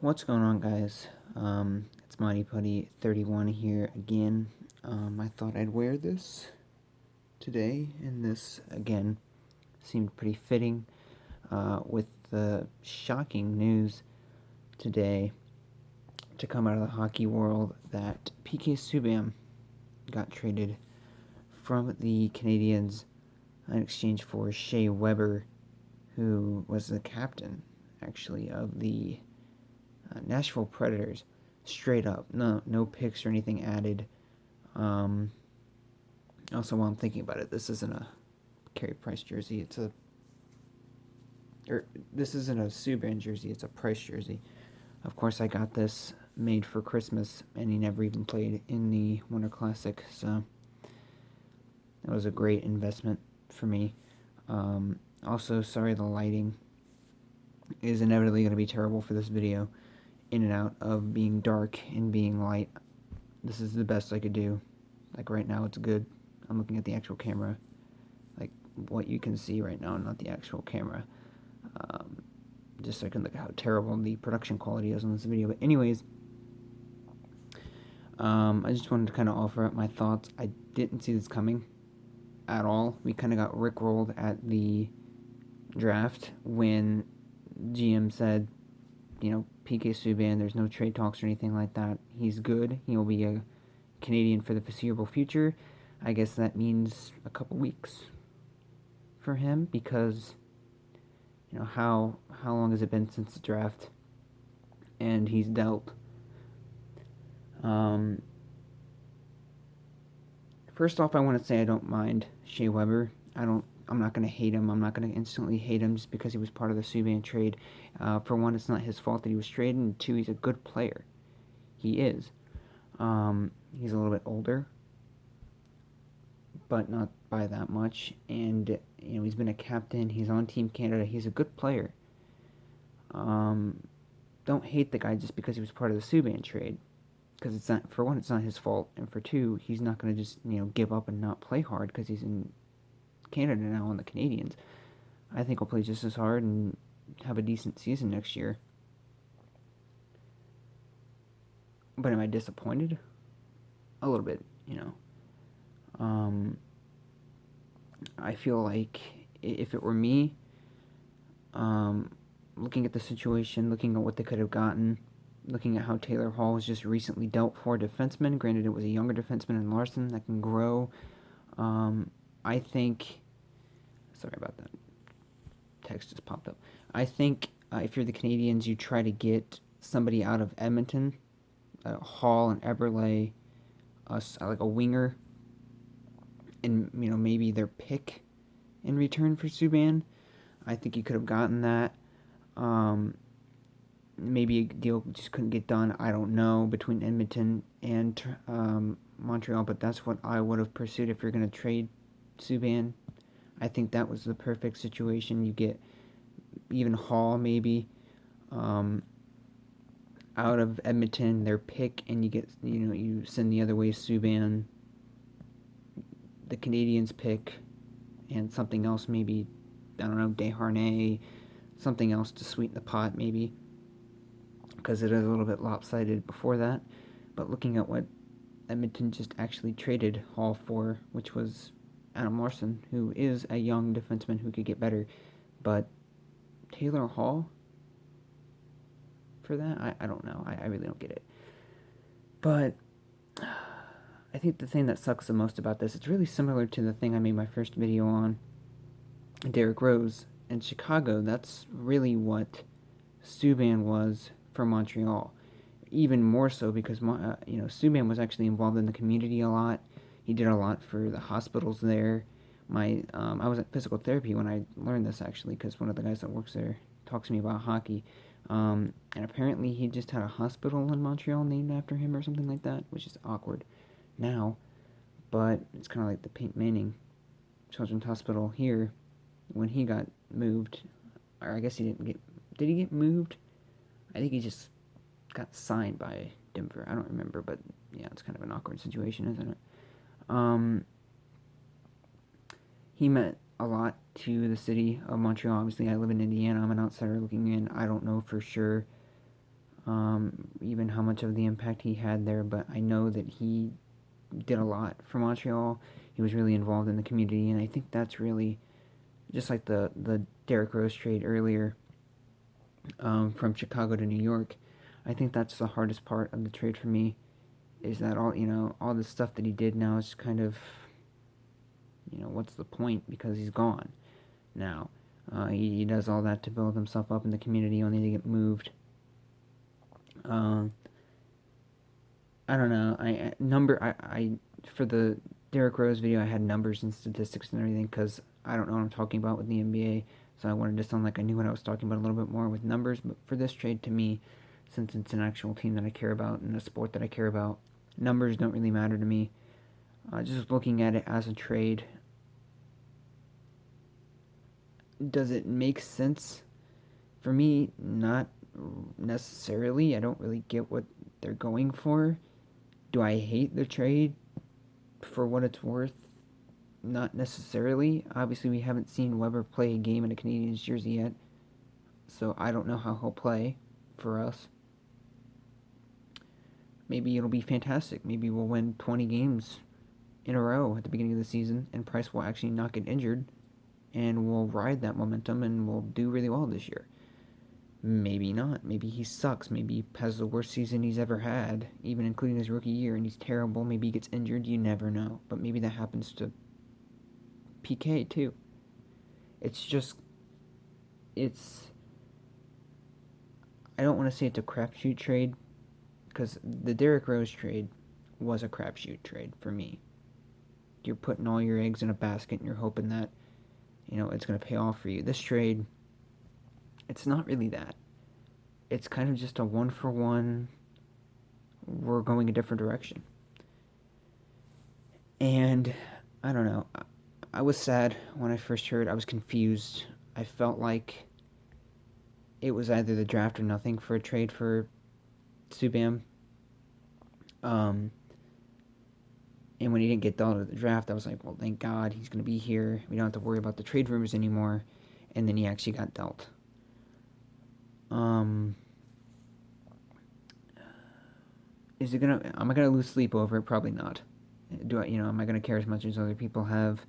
What's going on, guys? It's Mighty Putty 31 here again. I thought I'd wear this today, and this again seemed pretty fitting with the shocking news today to come out of the hockey world that PK Subban got traded from the Canadiens in exchange for Shea Weber, who was the captain, actually, of the Nashville Predators, straight up. No picks or anything added. Also, while I'm thinking about it, this isn't a Carey Price jersey. This isn't a Subban jersey. It's a Price jersey. Of course, I got this made for Christmas, and he never even played in the Winter Classic, so that was a great investment for me. Also, sorry the lighting is inevitably going to be terrible for this video. In and out of being dark and being light. This is the best I could do. Like right now it's good. I'm looking at the actual camera. Like what you can see right now, not the actual camera. Just so I can look at how terrible the production quality is on this video. But anyways, I just wanted to kind of offer up my thoughts. I didn't see this coming at all. We kind of got rickrolled at the draft when GM said, PK Subban, there's no trade talks or anything like that. He's good. He will be a Canadian for the foreseeable future. I guess that means a couple weeks for him because, how long has it been since the draft? And he's dealt. First off, I want to say I don't mind Shea Weber. I'm not going to hate him. I'm not going to instantly hate him just because he was part of the Subban trade. For one, it's not his fault that he was traded, and two, he's a good player. He is. He's a little bit older, but not by that much. And he's been a captain. He's on Team Canada. He's a good player. Don't hate the guy just because he was part of the Subban trade, because it's not. For one, it's not his fault, and for two, he's not going to just give up and not play hard because he's in Canada now on the Canadiens. I think he'll play just as hard and have a decent season next year. But am I disappointed? A little bit, I feel like if it were me, looking at the situation, looking at what they could have gotten, looking at how Taylor Hall was just recently dealt for a defenseman, granted it was a younger defenseman in Larson that can grow, I think, sorry about that, text just popped up. I think if you're the Canadiens, you try to get somebody out of Edmonton, Hall and Eberle, like a winger, and maybe their pick in return for Subban. I think you could have gotten that. Maybe a deal just couldn't get done. I don't know, between Edmonton and Montreal, but that's what I would have pursued if you're going to trade Subban. I think that was the perfect situation. You get even Hall maybe out of Edmonton, their pick, and you get you send the other way Subban, the Canadiens pick, and something else maybe, I don't know, Desharnais, something else to sweeten the pot maybe, because it is a little bit lopsided before that. But looking at what Edmonton just actually traded Hall for, which was Adam Larson, who is a young defenseman who could get better, but Taylor Hall for that, I don't know. I really don't get it. But I think the thing that sucks the most about this, it's really similar to the thing I made my first video on, Derrick Rose in Chicago. That's really what Subban was for Montreal. Even more so because Subban was actually involved in the community a lot. He did a lot for the hospitals there. I was at physical therapy when I learned this, actually, because one of the guys that works there talks to me about hockey. And apparently he just had a hospital in Montreal named after him or something like that, which is awkward now. But it's kind of like the Peyton Manning Children's Hospital here when he got moved. Or I guess he didn't get... Did he get moved? I think he just got signed by Denver. I don't remember, but yeah, it's kind of an awkward situation, isn't it? He meant a lot to the city of Montreal. Obviously, I live in Indiana. I'm an outsider looking in. I don't know for sure even how much of the impact he had there, but I know that he did a lot for Montreal. He was really involved in the community, and I think that's really, just like the Derrick Rose trade earlier, from Chicago to New York. I think that's the hardest part of the trade for me, is that all the stuff that he did now is kind of, what's the point, because he's gone now. He does all that to build himself up in the community, only to get moved. I don't know. I for the Derrick Rose video, I had numbers and statistics and everything, because I don't know what I'm talking about with the NBA. So I wanted to sound like I knew what I was talking about a little bit more with numbers. But for this trade, to me, since it's an actual team that I care about and a sport that I care about, numbers don't really matter to me. Just looking at it as a trade, does it make sense? For me, not necessarily. I don't really get what they're going for. Do I hate the trade for what it's worth? Not necessarily. Obviously, we haven't seen Weber play a game in a Canadiens jersey yet, so I don't know how he'll play for us. Maybe it'll be fantastic. Maybe we'll win 20 games in a row at the beginning of the season, and Price will actually not get injured, and we'll ride that momentum, and we'll do really well this year. Maybe not. Maybe he sucks. Maybe he has the worst season he's ever had, even including his rookie year, and he's terrible. Maybe he gets injured. You never know. But maybe that happens to PK too. I don't want to say it's a crapshoot trade, because the Derrick Rose trade was a crapshoot trade for me. You're putting all your eggs in a basket and you're hoping that, it's going to pay off for you. This trade, it's not really that. It's kind of just a 1-for-1, we're going a different direction. And, I don't know. I was sad when I first heard. I was confused. I felt like it was either the draft or nothing for a trade for Subban. And when he didn't get dealt at the draft, I was like, well, thank God he's going to be here. We don't have to worry about the trade rumors anymore. And then he actually got dealt. Am I gonna lose sleep over it? Probably not. Am I gonna care as much as other people have?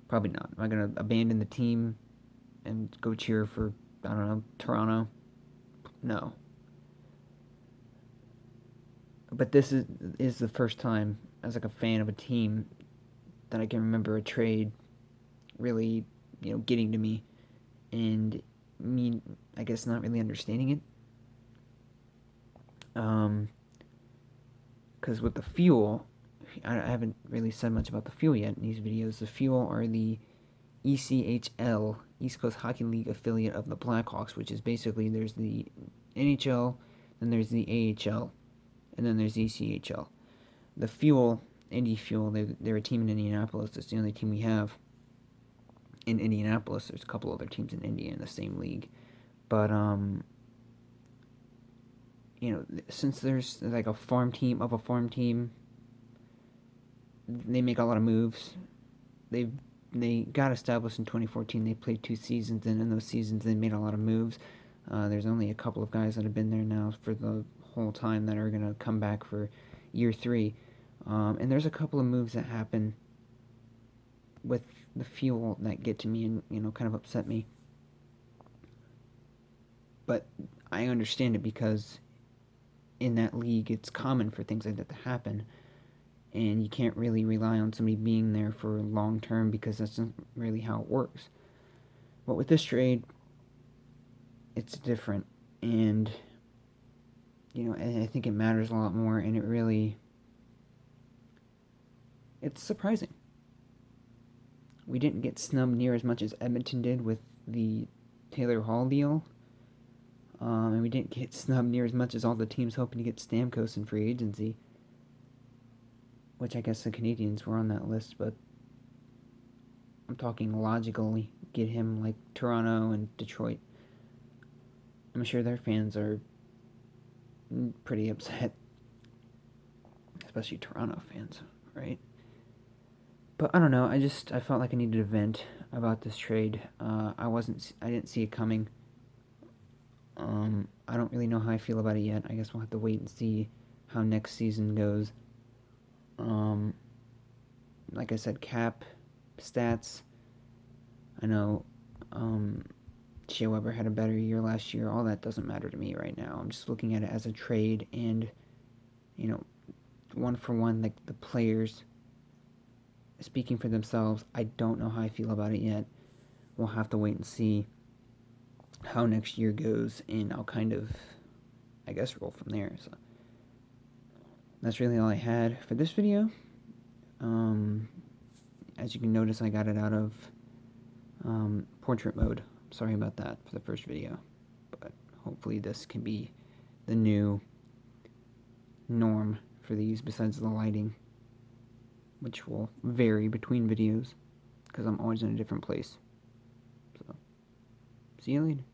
Probably not. Am I gonna abandon the team and go cheer for, I don't know, Toronto? No. But this is the first time, as like a fan of a team, that I can remember a trade really, getting to me, and me, I guess, not really understanding it. Because with the fuel, I haven't really said much about the fuel yet in these videos. The fuel are the ECHL, East Coast Hockey League affiliate of the Blackhawks, which is basically, there's the NHL, then there's the AHL, and then there's the ECHL. The Fuel, Indy Fuel, they're a team in Indianapolis. It's the only team we have in Indianapolis. There's a couple other teams in India in the same league. But, since there's like a farm team of a farm team, they make a lot of moves. They got established in 2014. They played 2 seasons, and in those seasons they made a lot of moves. There's only a couple of guys that have been there now for the whole time that are going to come back for year 3. And there's a couple of moves that happen with the Fuel that get to me and, kind of upset me. But I understand it, because in that league it's common for things like that to happen. And you can't really rely on somebody being there for long term, because that's not really how it works. But with this trade, it's different. And, I think it matters a lot more, and it's surprising. We didn't get snubbed near as much as Edmonton did with the Taylor Hall deal. And we didn't get snubbed near as much as all the teams hoping to get Stamkos in free agency. Which I guess the Canadiens were on that list, but I'm talking logically. Get him like Toronto and Detroit. I'm sure their fans are pretty upset. Especially Toronto fans, right? But I don't know, I felt like I needed to vent about this trade. I didn't see it coming. I I don't really know how I feel about it yet. I guess we'll have to wait and see how next season goes. Like I said, cap stats. I know Shea Weber had a better year last year. All that doesn't matter to me right now. I'm just looking at it as a trade, and one for one, like the players speaking for themselves. I don't know how I feel about it yet. We'll have to wait and see how next year goes, and I'll kind of, I guess, roll from there. So that's really all I had for this video. As you can notice, I got it out of portrait mode. Sorry about that for the first video, but hopefully this can be the new norm for these, besides the lighting, which will vary between videos because I'm always in a different place. So, see you later.